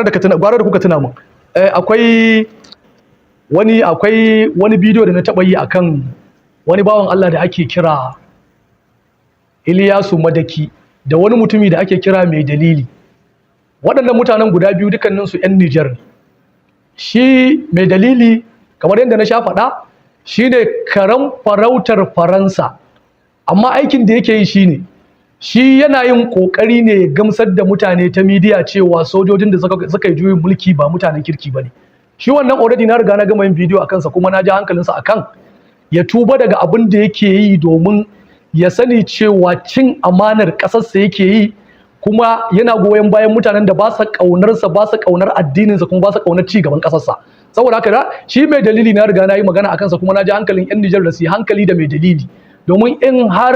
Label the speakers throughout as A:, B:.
A: gwara da kuka tuna mun. Akwai wani bidiyo da na taɓa yi akan wani bawan Allah da ake kira Iliyasu Madaki da wani mutumi da ake kira Mai Dalili. Waɗannan mutanen guda biyu dukkaninsu 'yan Niger ne. Shi Mai Dalili kamar yadda na sha faɗa shi ne karan farautar Faransa, amma aikin da yake yi shi yana yin ƙoƙari ne gamsar da mutane ta midiya cewa sojojin da suka yi juyin mulki ba mutanen kirki ba ne. Shi wannan already na riga na gama yin bidiyo a kansa kuma na ji hankalinsa akan ya tuba daga abin da yake yi domin ya sani cewa cin amanar ƙasarsa yake yi, kuma yana goyon bayan mutanen da ba su ƙaunarsa, ba su ƙaunar addininsa, kuma ba su ƙaunar ci gaban ƙasarsa. Saboda haka shi Mai Dalili na riga na yi magana a kansa kuma na ji hankalin 'yan Nijar da su yi hankali da Mai Dalili, domin in har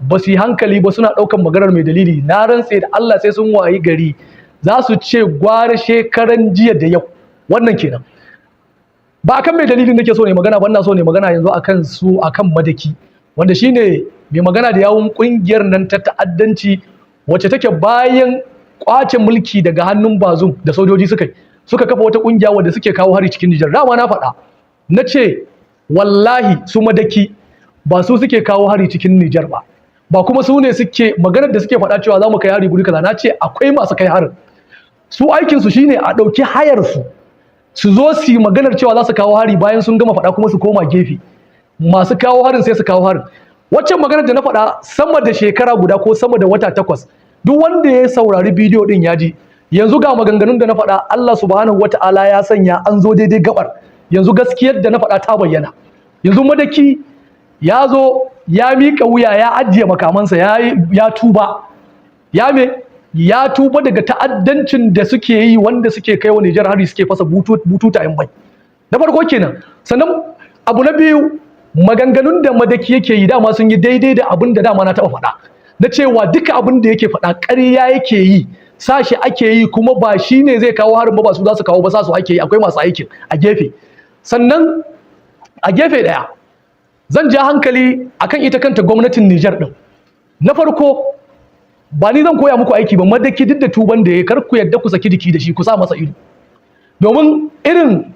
A: ba su yi hankali ba suna ɗaukan maganar Mai Dalili, na rantse da Allah sai sun wayi gari za su ce gwara shekaran jiya da yau. Wannan kenan. Ba akan Mai Dalilin nake so ne magana ba, ina so ne magana yanzu akan Madaki, wanda shine mai magana da yawun kungiyar nan ta ta'addanci wacce take bayan kwace mulki daga hannun Bazum da sojoji suka kafa wata kungiya wanda suke kawo hari cikin Nijar. Dama na faɗa na ce wallahi su Madaki ba su suke kawo hari cikin Nijar ba kuma su ne suke maganar da suke faɗa cewa za mu kai hari guri kaza. Na ce akwai masu kai harin, su aikin su shine a ɗauki hayar su zo su yi maganar cewa za su kawo hari, bayan sun gama faɗa kuma su koma gefe. Masu kawo harin sai su kawo harin. Waccan maganar da na faɗa sama da shekara guda ko sama da wata 8, duk wanda ya saurari bidiyo din ya ji. Yanzu ga maganganun da na faɗa Allah subhanahu wata'ala ya sanya an zo daidai gabar. Yanzu gaskiyar da na faɗa ta bayyana. Yanzu Madaki ya zo ya miƙa wuya, ya ajiye makamansa, ya tuba. Ya tuba daga ta'addancin da suke yi, wanda suke kai wa Nijar hari, suke fasa bututayen bai. Na farko kenan. Sannan abu na biyu, maganganun da Madaki yake yi dama sun yi daidai da abin da dama na taɓa faɗa, na cewa duka abin da yake faɗa ƙarya yake yi, sashi ake yi, kuma ba shi ne zai kawo harin ba su za su kawo ba, sa su ake yi, akwai masu aikin a gefe. Sannan a gefe ɗaya zan ja hankali akan ita kanta gwamnatin Nijar ɗin. Na farko, ba ni zan koya muku aiki ba, Madaki duk da tuban da ya, kar ku yadda ku saki jiki da shi, ku sa masa ido, domin irin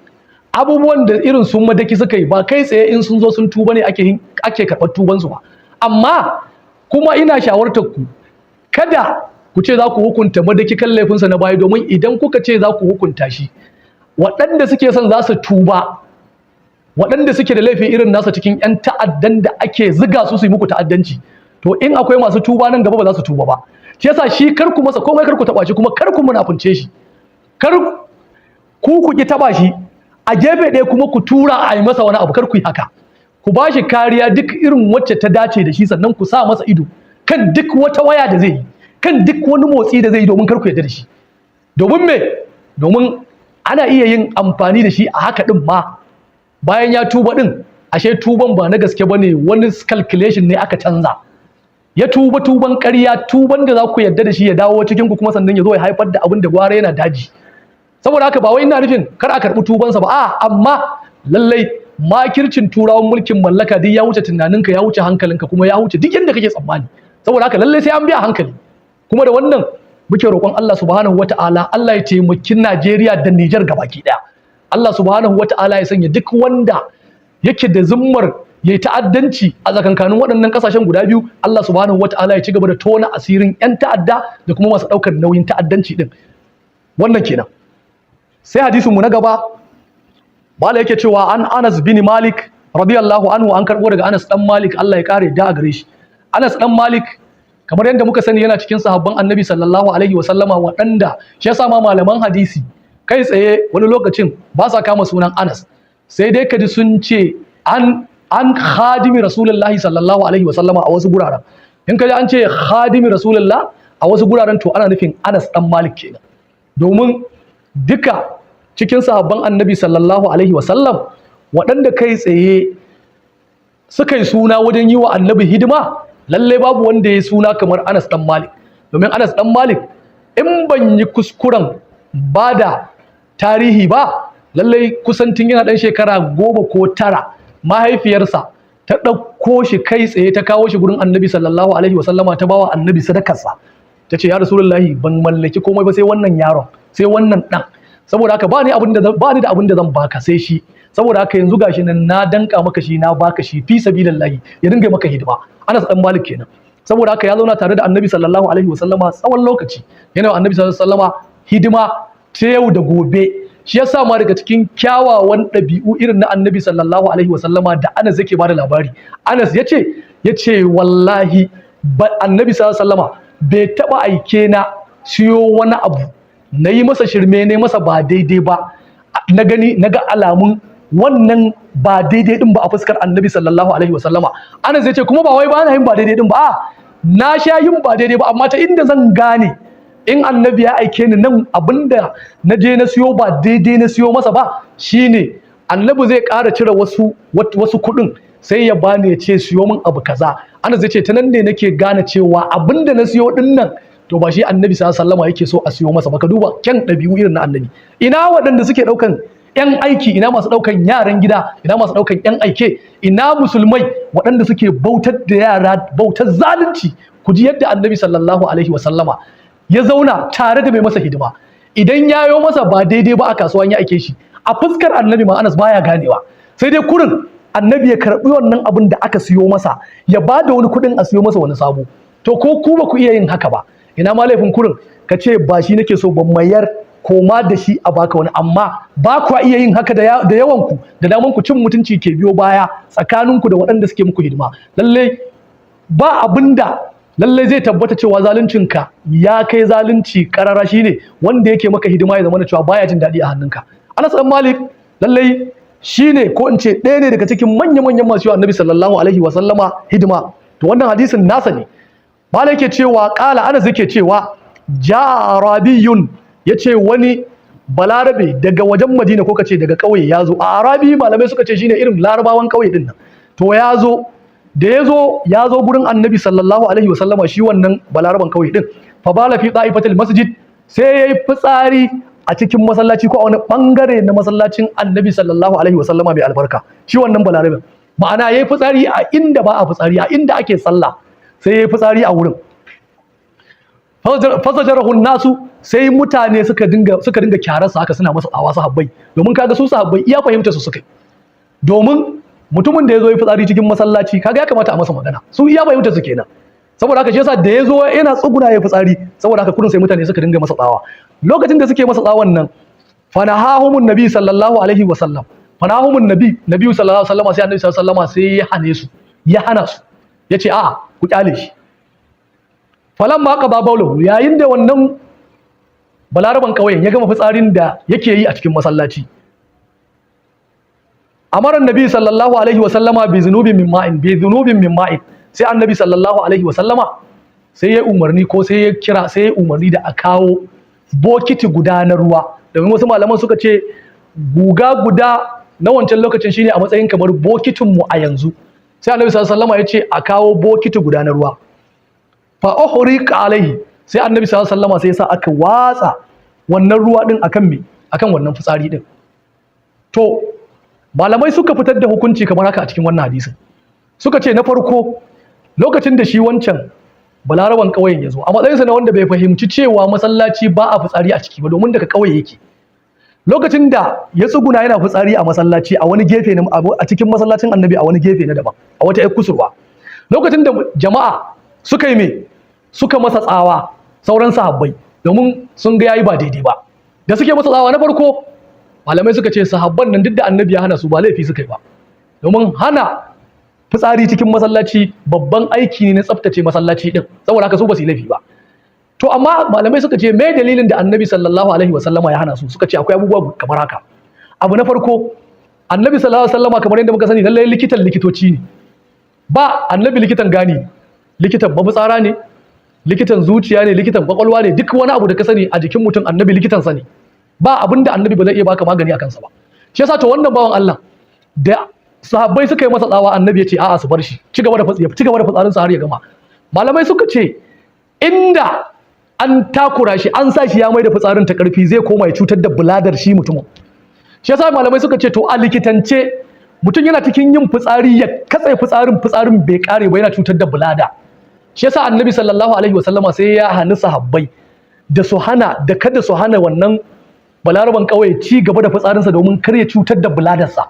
A: abubuwan da irin sun Madaki suka yi ba kai tsaye in sun zo sun tuba ne ake karɓar tubansu ba. Amma kuma ina shawartar ku, kada ku ce za ku hukunta Madaki kan laifinsa na baya, domin idan kuka ce za ku hukunta shi, waɗanda suke son za su tuba, waɗanda suke da laifi irin nasa cikin 'yan ta'addan da ake ziga su yi muku ta'addanci, to in akwai masu tuba nan gaba ba za su tuba ba. Shi yasa shi kar ku masa komai, kar ku taɓa shi, kuma kar ku munafunce shi, kar ku ki taɓa shi. A gefe ɗaya kuma ku tura a yi masa wani abu, kar ku yi haka. Ku ba shi kariya duk irin wacce ta dace da shi, sannan ku sa masa ido kan duk wata waya da zai yi, kan duk wani motsi da zai yi, domin kar ku yarda da shi. Domin me? Domin ana iya yin amfani da shi a haka ɗin ma, bayan ya tuba ɗin, ashe tuban ba na gaske ba ne, wani calculation ne aka canza. Ya tuban ƙarya, tuban da za ku yarda da shi ya dawo cikin ku, kuma sannan ya zo ya haifar da abin da gwara yana daji. Saboda haka ba wai ina nufin kar a karɓi tubansa ba, amma lallai makircin turawan mulkin mallaka duk ya wuce tunaninka, ya wuce hankalinka, kuma ya wuce duk yadda kake tsammani. Saboda haka lallai sai an biya hankali. Kuma da wannan muke roƙon Allah subhanahu wata'ala, Allah ya taimaki Najeriya da Nijar gabaki ɗaya. Allah subhanahu wata'ala ya sanya duk wanda yake da zummar yayi ta'addanci a tsakankanin waɗannan ƙasashen guda biyu, Allah subhanahu wata'ala ya ci gaba da tona asirin 'yan ta'adda da kuma masu ɗaukar nauyin ta'addanci din. Wannan kenan. Sai hadisin mu na gaba, mala yake cewa an Anas bin Malik radiyallahu anhu, an karbo daga Anas dan Malik, Allah ya kare da gare shi. Anas dan Malik kamar yadda muka sani yana cikin sahabban Annabi sallallahu alaihi wasallama, waɗanda shi yasa ma malaman hadisi kai tsaye wani lokacin ba sa kama sunan Anas, sai dai kaji sun ce an khadimi Rasulullahi sallallahu alaihi wasallama a wasu guraren. In kaji an ce khadimi Rasulullah a wasu guraren, to ana nufin Anas dan Malik kenan, domin duka cikin sahabban Annabi sallallahu alaihi wasallam waɗanda kai tsaye suka yi suna wajen yi wa Annabi hidima, lallai babu wanda ya suna kamar Anas dan Malik. Domin Anas dan Malik, in ban yi kuskuren bada tarihi ba, lallai kusantin yana ɗan shekara 10 ko 9, mahaifiyarsa ta ɗauko shi kai tsaye ta kawo shi gurin Annabi sallallahu alaihi wasallama, ta bawa Annabi sadakarsa. ta ce ya rasulullahi ban mallaki komai ba sai wannan yaron, sai wannan dan, saboda haka ba ni da abin da zan baka sai shi, saboda haka yanzu gashi nan na danka maka shi, na baka shi fi sabilillahi ya dinga maka hidima. Anas dan Malik kenan. Saboda haka ya zauna tare da Annabi sallallahu alaihi wasallama tsawon lokaci, yana wa Annabi sallallahu alaihi wasallama hidima ta yau da gobe. Shi yasa ma daga cikin kyawawan ɗabi'u irin na Annabi sallallahu alaihi wasallama da Anas yake bada labari. Anas yace wallahi Annabi sallallahu alaihi wasallama bai taba aike na siyo wani abu na yi masa shirme ne masa ba daidai ba, na ga alamun wannan ba daidai din ba a fuskar Annabi sallallahu alaihi wasallama. Anas yace kuma ba wai ba na yin ba daidai din ba, na sha yin ba daidai ba, amma ta inda zan gane in Annabi ya aike ni nan abinda na je na siyo ba daidai na siyo masa ba, shine Annabi zai ƙara cire wasu kuɗin sai ya bani ya ce siyo min abu kaza. Anas zai ce ta nan ne nake gane cewa abinda na siyo din nan to ba shi Annabi sallallahu alaihi wasallama yake so a siyo masa ba. Ka duba kyan ɗabi'u irin na Annabi. Ina waɗanda suke ɗaukan ‘yan aiki, ina masu ɗaukan yaran gida, ina masu ɗaukan ‘yan aike, ina musulmai waɗanda suke bautar da yara, bautar zalunci. Ku ji yadda Annabi sallallahu alaihi wasallama ya zauna tare da mai masa hidima. Idan ya yo masa ba daidai ba a kasuwan ya aike shi, a fuskar Annabi ma Anas baya ganewa, sai dai kurin Annabi ya karɓi wannan abin da aka siyo masa, ya ba da wani kuɗin a siyo masa wani sabo. To ko ku ba ku iya yin haka ba, ina ma laifin kurin ka ce ba shi nake so ban mayar, koma da shi a baka wani. Amma ba ku iya yin haka da yawan ku, da daman ku cin mutunci ke biyo baya tsakaninku da waɗanda suke muku hidima. Lalle ba abinda lalle zai tabbata cewa zaluncinka ya kai zalunci karara shine wanda yake maka hidima ya zama da cewa baya jin daɗi a hannunka. Anas dan Malik lalle shine ko in ce ɗaya ne daga cikin manya-manyan masu yawa Annabi sallallahu alaihi wa sallama hidima. To wannan hadisin nasa ne. Malik yake cewa qala Anas yake cewa ja'a arabiyun, yace wani balarabe daga wajen Madina ko kace daga kauye yazo. A arabi malamai suka ce shine irin larabawan kauye din nan. To yazo gurin Annabi sallallahu alaihi wasallama, shi wannan balaraban kauye din. Fa bala fi da'ifatil masjid, sai yayi fitsari a cikin masallaci ko a wani bangare na masallacin Annabi sallallahu alaihi wasallama mai albarka. Shi wannan balaraben ma'ana yayi fitsari a inda ba a fitsari, a inda ake sallah sai yayi fitsari a wurin. Fasajarahu nasu, sai mutane suka dinga kyararsa haka suna masa tsawa sahabbai, domin kaga su sahabbai iya fahimta su suka yi. Domin mutumin da ya zo ya fitsari cikin masallaci kaga ya kamata a masa magana, su iya fahimta su kenan. Saboda haka shi yasa da ya zo yana tsuguna ya fitsari, saboda haka kudin sai mutane suka dinga masa tsawa. Lokacin da suke masa tsawon nan, fanahahumun nabi sallallahu alaihi wasallam, fanahahumun nabi sallallahu alaihi wasallam, sai Annabi sallallahu alaihi wasallama sai ya hana su, yace a'a ku kyale shi. Falamma qada bawlahu, yayin da wannan balaraban kauyen ya gama fitsarin da yake yi a cikin masallaci, amara Annabi sallallahu alaihi wasallama bi dhunubin min ma'in, sai Annabi sallallahu alaihi wasallama sai ya umarni da a kawo bokiti guda na ruwa. Domin wasu malaman suka ce guga guda na wancan lokacin shine a matsayin kamar bokitin mu a yanzu. Sai Annabi sallallahu alaihi wasallama ya ce a kawo bokiti guda na ruwa. Fa uhriqa alaihi, sai Annabi sallallahu alaihi wasallama sai ya sa aka watsa wannan ruwa din akan wannan fitsari din. To malamai suka fitar da hukunci kamar haka a cikin wannan hadisin. Suka ce na farko, lokacin da shi wancan balaraban ƙauyen ya zo a matsayinsa na wanda bai fahimci cewa masallaci ba a fitsari a ciki ba, domin daga ƙauye yake. Lokacin da ya tsuguna yana fitsari a masallaci a wani gefe a cikin masallacin Annabi, a wani gefe na daban, a wata 'yar kusurwa. Lokacin da jama'a suka masa tsawa, sauran sahabbai, domin sun ga yayi ba daidai ba, da suke masa tsawa na farko, malamai suka ce sahabban nan duk da Annabi ya hana su ba laifi suka yi ba, domin hana fitsari cikin masallaci babban aiki ne na tsaftace masallaci din, saboda haka su ba su yi laifi ba. To amma malamai suka ce me dalilin da Annabi sallallahu alaihi wasallama ya hana su? Suka ce akwai abubuwa kamar haka. Abu na farko, Annabi sallallahu alaihi wasallama kamar yadda muka sani lallai likitoci ne. Ba Annabi likitan gani, likitan mafitsara ne, likitan zuciya ne, likitan kwakwalwa ne, duk wani abu da ka sani a jikin mutum Annabi likitan sa ne. Ba abinda Annabi ba zai iya baka magani a kansa ba. Shi yasa to wannan bawan Allah da sahabbai suka yi masa tsawa, Annabi ya ce a'a su bar shi, ci gaba da fitsarin sa har ya gama. Malamai suka ce inda an takura shi, an sa shi ya mai da fitsarin ta karfi, zai koma ya cutar da buladar shi mutumin. Shi yasa malamai suka ce to a likitance mutum yana cikin yin fitsari ya katse fitsarin bai kare ba, yana cutar da bulada. shi yasa annabi sallallahu alaihi wasallama sai ya hani sahabbai da su hana da kada su hana wannan balaraban kawai ci gaba da fitsarinsa domin kar ya cutar da buladarsa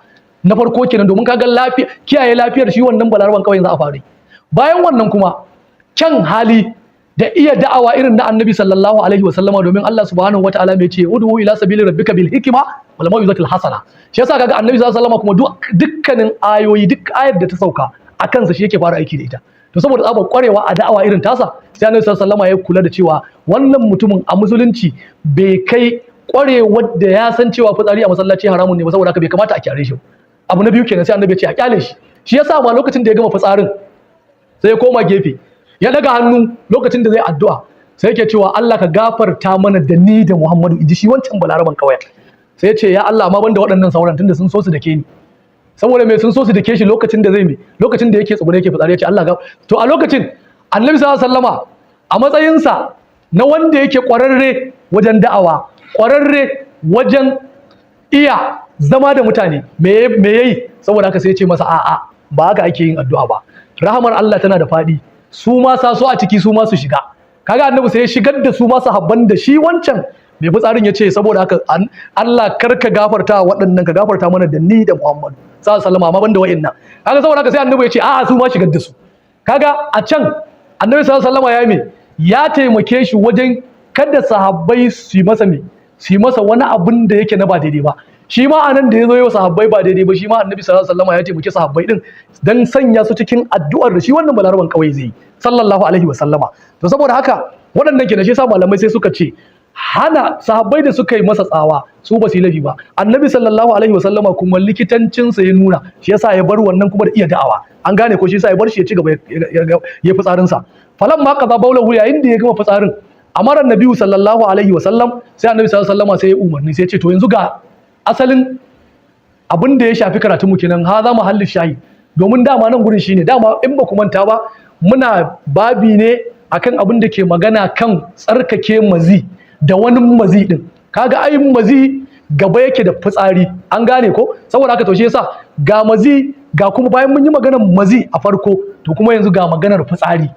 A: na farko kenan domin kaga lafiya kiyaye lafiyar shi wannan balaraban kawai za a fara bayan wannan kuma kyan hali da iya da'awa irin na annabi sallallahu alaihi wasallama domin Allah subhanahu wataala mai ce ud'u ila sabili rabbika bil hikma wal mau'izatil hasana shi yasa kaga annabi sallallahu alaihi wasallama kuma dukkanin ayoyi duk ayar da ta sauka a kansa shi yake fara aiki da ita to saboda tsabar kwarewa a da'awa irin tasa sai annabi sallallahu alaihi wasallama ya kula da cewa wannan mutumin a musulunci bai kai kwarewar da ya san cewa fitsari a masallaci haramun ne ba saboda haka bai kamata a kyare shi abu na biyu kenan sai annabi ya ce a kyale shi yasa ma lokacin da ya gama fitsarin sai ya koma gefe ya daga hannu lokacin da zai addu'a sai yake cewa Allah ka gafarta mana da ni da Muhammadu inji shi wancan balaraban kawai sai ya ce ya Allah amma banda waɗannan sauran tunda sun so su dake ni saboda me sun so su dake shi lokacin da lokacin da yake tsugune yake fitsari ya ce Allah ga to a lokacin Annabi sallallahu alaihi wasallama a matsayinsa na wanda yake kwararre wajen da'awa kwararre wajen iya zama da mutane me yayi saboda haka sai ya ce masa a'a ba haka ake yin addu'a ba rahamar Allah tana da faɗi su ma sa so a ciki su ma su shiga kaga annabi sai ya shigar da su ma sahabban da shi wancan mai fitsarin ya ce saboda haka Allah kar ka gafarta waɗannan ka gafarta mana da ni da Muhammadu sallallahu alaihi wasallam amma banda wa'annan kaga saboda haka sai annabi ya ce a'a su ma shigar da su kaga a can annabi sallallahu alaihi wasallam ya taimake shi wajen kada sahabbai su yi masa wani abin da yake na ba daidai ba shi ma anan da ya zo yau sahabbai ba daidai ba shi ma annabi sallallahu alaihi wasallam ya taimake sahabbai din dan sanya su cikin addu'ar da shi wannan balaraban kawai zai sallallahu alaihi wasallama to saboda haka waɗannan kenan shi yasa malamai sai suka ce hana sahabbai da suka yi masa tsawa su ba su yi laifi ba annabi sallallahu alaihi wasallama kuma likitancin sa ya nuna shi yasa ya bar wannan kuma da iya da'awa an gane ko shi yasa ya bar shi ya ci gaba ya fitsarin sa falan ma kaza baulahu yayin da ya gama fitsarin amara annabi sallallahu alaihi wasallam sai annabi sallallahu alaihi wasallama sai ya umarni sai ya ce to yanzu ga asalin abin da ya shafi karatu mu kenan ha za mu halli shayi domin dama nan gurin shine dama in ba ku manta ba muna babi ne akan abin da ke magana kan tsarkake mazi da wani mazi din kaga ai mazi gaba yake da fitsari an gane ko saboda haka to shi yasa ga mazi ga kuma bayan mun yi maganar mazi a farko to kuma yanzu ga maganar fitsari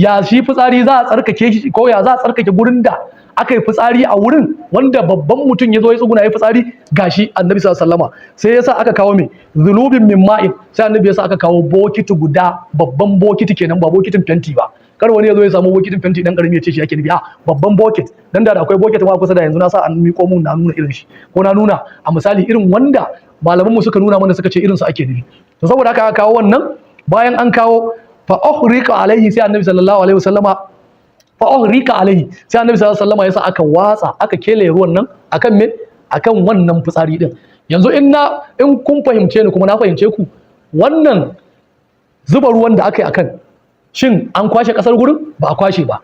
A: ya shi fitsari za a tsarkake shi ko ya za a tsarkake gurin da aka yi fitsari a wurin wanda babban mutum ya zo ya tsuguna ya fitsari gashi annabi sallallahu alaihi wasallama sai yasa aka kawo mai zulubin min ma'in sai annabi yasa aka kawo bokiti guda babban bokiti kenan ba bokitin fenti ba kar wani ya zo ya samu bokitin fenti dan karami ya ce shi yake nufi a babban bokit dan da akwai bokit ma kusa da yanzu na sa an miko mun na nuna irin shi ko na nuna a misali irin wanda malaman mu suka nuna mana suka ce irin su ake nufi to saboda haka aka kawo wannan bayan an kawo fa uhrika alaihi sai annabi sallallahu alaihi wasallama rika alaihi sai annabi sallallahu alaihi wasallam yasa aka watsa aka kele ruwan nan akan me akan wannan fitsari din yanzu in kun fahimce ni kuma na fahimce ku wannan zuba ruwan da aka yi akan shin an kwashe kasar gurin ba a kwashe ba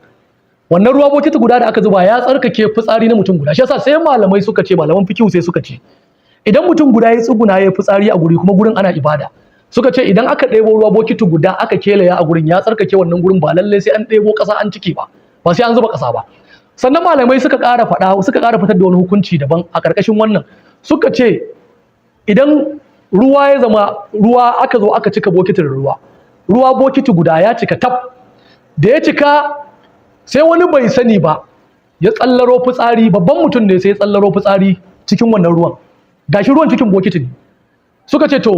A: wannan ruwa bokiti guda da aka zuba ya tsarkake fitsari na mutum guda shi yasa sai malamai suka ce malaman fikihu sai suka ce idan mutum guda ya tsuguna ya fitsari a guri kuma gurin ana ibada suka ce idan aka ɗebo ruwa bokiti guda aka kelaya a gurin ya tsarkake wannan gurin ba lallai sai an ɗebo ƙasa an ciki ba sai an zuba ƙasa ba sannan malamai suka ƙara fitar da wani hukunci daban a ƙarƙashin wannan suka ce idan ruwa ya zama ruwa aka zo aka cika bokitin ruwa bokiti guda ya cika tab da ya cika sai wani bai sani ba ya tsallaro fitsari babban mutum ne sai ya tsallaro fitsari cikin wannan ruwan gashi ruwan cikin bokiti ne suka ce to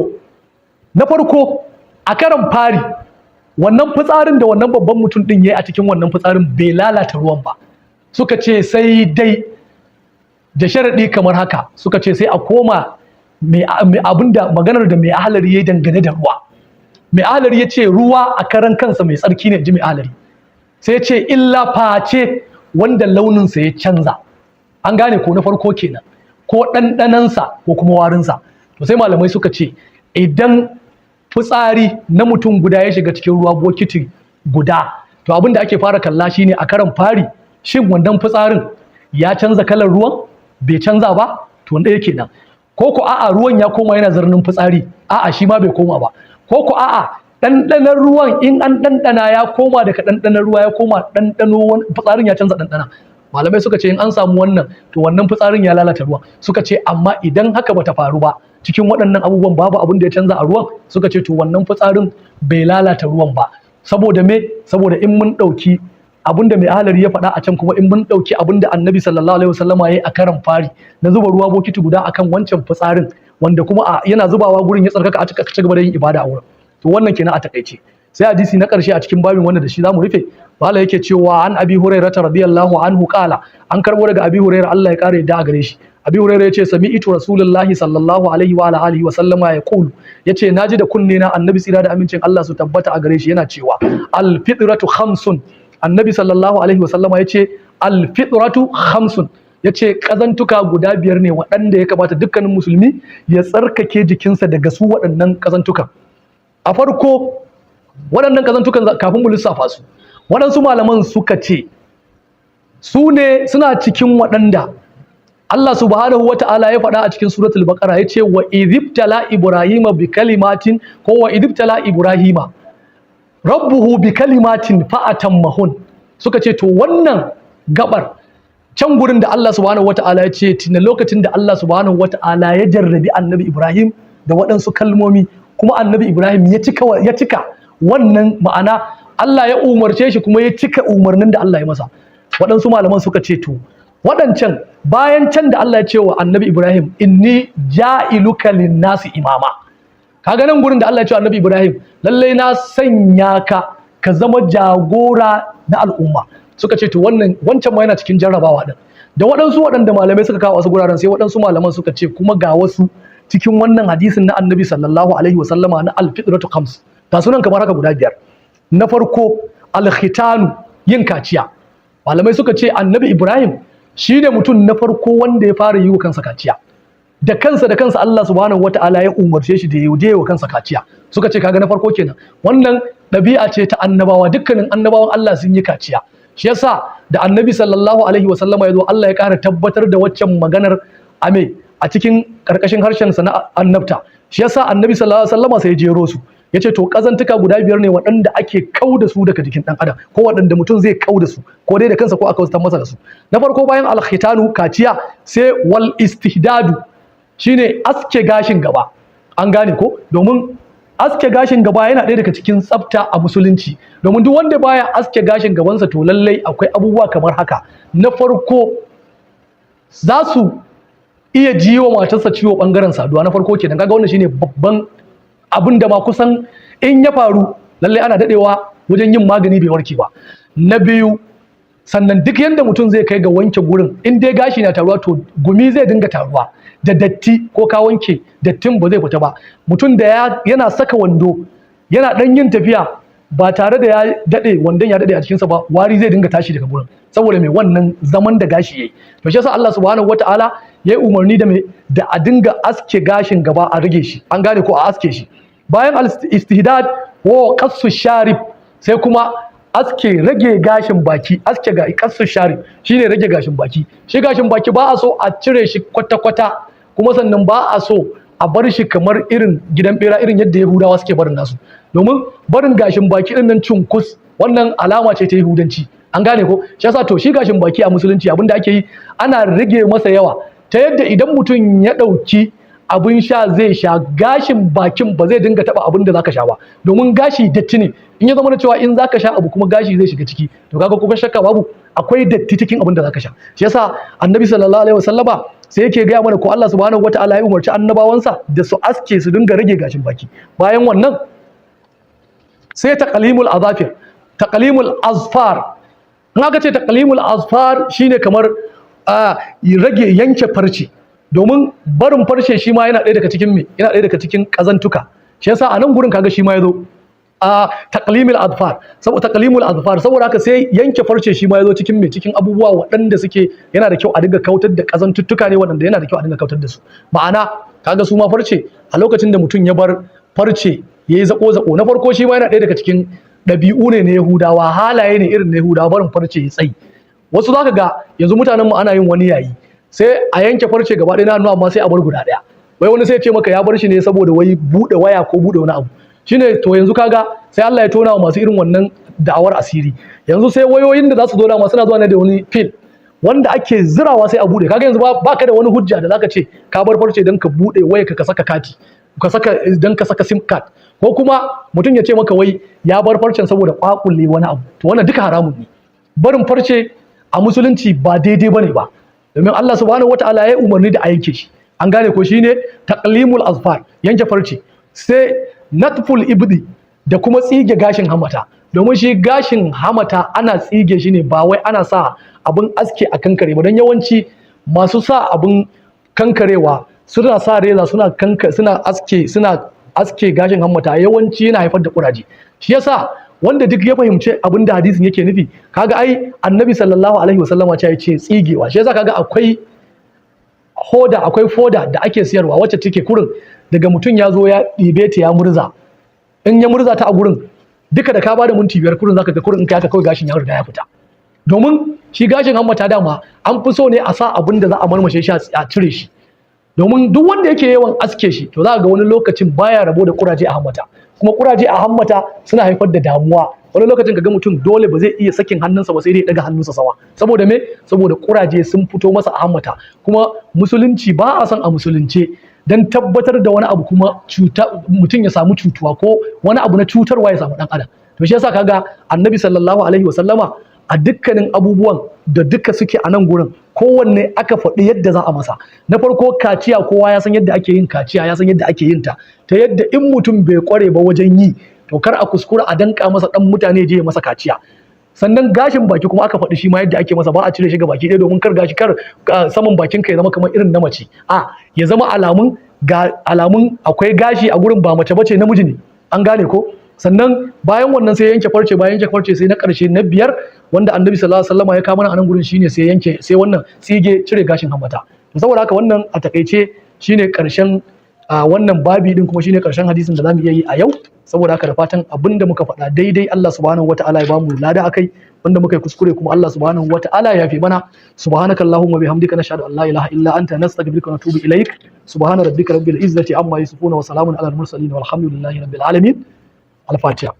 A: na farko a karan fari wannan fitsarin da wannan babban mutum din yayi a cikin wannan fitsarin bai lalata ruwan ba suka ce sai dai da sharadi kamar haka suka ce sai a koma abinda maganar da mai ahalari yayi dangane da ruwa mai ahalari ya ce ruwa a karan kansa mai tsarki ne ji mai ahalari sai ya ce illa face wanda launinsa ya canza an gane ko na farko kenan ko ɗanɗanansa ko kuma warinsa to sai malamai suka ce idan fitsari na mutum guda ya shiga cikin ruwa bokiti guda to abin da ake fara kalla shine a karan fari shin wannan fitsarin ya canza kalar ruwan bai canza ba to wanda yake nan ko ko a'a ruwan ya koma yana zarnin fitsari a'a shi ma bai koma ba ko ko a'a ɗanɗanon ruwan in an ɗanɗana ya koma daga ɗanɗanon ruwa ya koma ɗanɗano fitsarin ya canza ɗanɗana malamai suka ce in an samu wannan to wannan fitsarin ya lalata ruwan suka ce amma idan haka bata faru ba cikin waɗannan abubuwan babu abin da ya canza a ruwan suka ce to wannan fitsarin bai lalata ruwan ba saboda me saboda in mun ɗauki abinda mai ahalari ya faɗa a can, kuma in mun ɗauki abinda annabi sallallahu alaihi wasallama ya yi a karan fari na zuba ruwa bokiti guda akan wancan fitsarin, wanda kuma yana zubawa gurin ya tsarkaka a ci gaba da yin ibada a wurin. To wannan kenan a takaice. Sai hadisi na ƙarshe a cikin babin wanda da shi zamu rufe, bala yake cewa an abi hurairah radiyallahu anhu qala, an karbo daga abi hurairah Allah ya kare da a gare shi. Abi hurairah yace sami'tu rasulullahi sallallahu alaihi wa alihi wa sallama yaqulu, yace naji da kunne na annabi tsira da amincin Allah su tabbata a gare shi yana cewa al fitratu khamsun. Annabi sallallahu alaihi wa sallama yace al fitratu khamsun, yace kazantuka guda biyar ne waɗanda ya kamata dukkanin musulmi ya tsarkake jikinsa daga su waɗannan kazantukan. A farko waɗannan kazantukan kafin mu lissafa su, waɗansu malaman suka ce su ne suna cikin waɗanda Allah subhanahu wa ta'ala ya faɗa a cikin suratul baqara ya ce wa idhibtala ibrahima bi kalimatin, ko wa idhibtala ibrahima rabbuhu bi kalimatin fa atammahun. Suka ce to wannan gabar can gurin da Allah subhanahu wa ta'ala ya ce tuna lokacin da Allah subhanahu wa ta'ala ya jarrabi annabi Ibrahim da waɗansu kalmomi, kuma annabi Ibrahim ya cika wannan ma'ana, Allah ya umarce shi kuma ya cika umarnin da Allah ya masa. Waɗansu malaman suka ce to waɗancan bayan can da Allah ya ce wa annabi Ibrahim inni ja'iluka lin-nasi imama, kaga nan gurin da Allah ya ce wa annabi Ibrahim lallai na sanya ka zama jagora na al'umma. Suka ce to wancan ma yana cikin jarrabawa din. Da waɗansu waɗanda malamai suka kawo wasu guraren, sai waɗansu malaman suka ce kuma ga wasu cikin wannan hadisin na annabi sallallahu alaihi wa sallama na al-fitratu khams, ga sunan kamar haka guda biyar. Na farko al-khitanu, yin kaciya. Malamai suka ce annabi Ibrahim shi ne mutum na farko wanda ya fara yi wa kansa kaciya, da kansa Allah subhanahu wataala ya umarce shi da ya yi wa kansa kaciya. Suka ce kaga na farko kenan, wannan ɗabi'a ce ta annabawa, dukkanin annabawan Allah sun yi kaciya. Shi yasa da annabi sallallahu alaihi wa sallama ya zo, Allah ya ƙara tabbatar da waccan maganar a cikin ƙarƙashin harshen sa na annabta. Shi yasa annabi sallallahu alaihi wa sallama sai ya jero su, ya ce to ƙazantuka guda biyar ne waɗanda ake kau da su daga jikin ɗan adam, ko waɗanda mutum zai kau da su ko dai da kansa ko aka wasu masa da su. Na farko bayan alkhitanu, kaciya, sai wal istihdadu, shine aske gashin gaba. An gane ko? Domin aske gashin gaba yana ɗaya daga cikin tsafta a musulunci, domin duk wanda baya aske gashin gabansa to lallai akwai abubuwa kamar haka. Na farko za su iya jiwa matarsa ciwo ɓangaren saduwa. Na farko kenan, kaga wannan shine babban abin da ma kusan in ya faru lallai ana dadewa wajen yin magani bai warke ba. Na biyu, sannan duk yanda mutum zai kai ga wanke gurin, in dai gashi na taruwa to gumi zai dinga taruwa da datti, ko ka wanke dattin ba zai fita ba. Mutum da yana saka wando yana dan yin tafiya ba tare da ya dade wandon ya dade a cikinsa ba, wari zai dinga tashi daga gurin saboda mai wannan zaman da gashi yayi. To shi yasa Allah subhanahu wataala ya yi umarni da a dinga aske gashin gaba, a rage shi. An gane ko? A aske shi. Bayan al-istihdad wa qassu sharib, sai kuma rage gashin baki. Qassu sharib shine rage gashin baki. Shi gashin baki ba a so a cire shi kwata-kwata, kuma sannan ba a so a bar shi kamar irin gidan bera, irin yadda Yahudawa suke barin nasu. Domin barin gashin baki din nan cunkus, wannan alama ce ta Yahudanci. An gane ko? Shi yasa to shi gashin baki a musulunci abinda ake yi, ana rage masa yawa ta yadda idan mutum ya ɗauki abin sha zai sha, gashin bakin ba zai dinga taba abin da zaka sha ba, domin gashi datti ne. In ya zama da cewa in zaka sha abu kuma gashi zai shiga ciki, to kaga ko shakka babu akwai datti cikin abin da zaka sha. Shi yasa annabi sallallahu alaihi wasallama sai yake gaya mana ko Allah subhanahu wataala ya umarci annabawansa da su aske, su dinga rage gashin baki. Bayan wannan sai taqlimul azafir, taqlimul azfar. In aka ce taqlimul azfar shine kamar rage yanke farce, domin barin farce shi ma yana ɗaya daga cikin ƙazantuka. Shi yasa a nan gurin kaga shi ma yazo a taqlimul azfar, saboda haka sai yanke farce shi ma yazo cikin abubuwa waɗanda suke yana da kyau a dinga kautar da ƙazantuttuka ne, waɗanda yana da kyau a dinga kautar da su. Ma'ana kaga su ma farce, a lokacin da mutum ya bar farce yayi zako, na farko shi ma yana ɗaya daga cikin ɗabi'u ne na Yahudawa, halaye ne irin na Yahudawa, barin farce ya tsayi. Wasu zaka ga yanzu mutanen mu ana yin wani yayi, sai a yanke farce gaba ɗaya na hannu amma sai a bar guda ɗaya. Wai wani sai ya ce maka ya bar shi ne saboda wai buɗe waya ko buɗe wani abu. Shine to yanzu kaga sai Allah ya tona wa masu irin wannan da'awar asiri. Yanzu sai wayoyin da za su zo da suna zuwa ne da wani fil wanda ake zirawa sai a buɗe. Kaga yanzu ba ka da wani hujja da zaka ce ka bar farce don ka buɗe waya ka saka kati. ka saka sim card, ko kuma mutum ya ce maka wai ya bar farcen saboda kwakulle wani abu, to wannan duka haramun ne. Barin farce a musulunci ba daidai bane ba, domin Allah subhanahu wataala ya umarni da a yanke shi, an gane ko, shine taqlimul azfar, yanke farce, sai natful ibdi da kuma tsige gashin hamata, domin shi gashin hamata ana tsige shi ne, ba wai ana sa abin aske a kankare ba, don yawanci masu sa abin kankarewa suna sa reza suna aske gashin hammata, yawanci yana haifar da kuraje. Shi yasa wanda duk ya fahimci abin da hadisin yake nufi, kaga ai annabi sallallahu alaihi wasallama ya ce tsigewa. Shi yasa kaga akwai foda da ake siyarwa wacce take kurin daga mutum ya zo ya ɗibe ta ya murza, in ya murza ta a gurin duka da ka bada minti 5 kurin zaka ga kurin in kai haka kawai gashin ya riga ya fita. Domin shi gashin hammata dama an fi so ne a sa abin da za a marmashe shi a cire shi, domin duk wanda yake yawan aske shi to za ga wani lokacin baya rabo da kuraje a hammata, kuma kuraje a hammata suna haifar da damuwa. Wani lokacin ka ga mutum dole ba zai iya sakin hannunsa ba, sai dai daga hannunsa sama, saboda me? Saboda kuraje sun fito masa a hammata. Kuma musulunci ba a son a musulunce dan tabbatar da wani abu kuma mutum ya samu cutuwa ko wani abu na cutarwa ya samu dan adam. To shi yasa kaga annabi sallallahu alaihi wasallama a dukkanin abubuwan da duka suke a nan gurin kowanne aka faɗi yadda za a masa. Na farko kaciya, kowa ya san yadda ake yin kaciya, ya san yadda ake yin ta yadda in mutum bai kware ba wajen yi to kar a kuskura a danka masa dan mutane je ya masa kaciya. Sannan gashin baki kuma aka faɗi shi ma yadda ake masa, ba a cire shi ga baki ɗaya domin kar saman bakin ka ya zama kamar irin na mace, ya zama alamun akwai gashi a gurin, ba mace bace namiji ne, an gane ko. Sannan bayan wannan sai yanke farce, sai na ƙarshe na 5 wanda annabi sallallahu alaihi wasallam ya kawo mana a nan gurin shine sai wannan tsige cire gashin hammata. Saboda haka wannan a takaice shine ƙarshen wannan babi din, kuma shine ƙarshen hadisin da zamu iya yi a yau. Saboda haka da fatan abinda muka faɗa daidai Allah subhanahu wataala ya bamu lada akai, wanda muka yi kuskure kuma Allah subhanahu wataala ya yafe mana. Subhanakallahumma bihamdika nashhadu an la ilaha illa anta nastaghfiruka wa natubu ilaik. Subhana rabbika rabbil izzati amma yasifun wa salamun alal mursalin walhamdulillahi rabbil alamin. Al-Fatiha.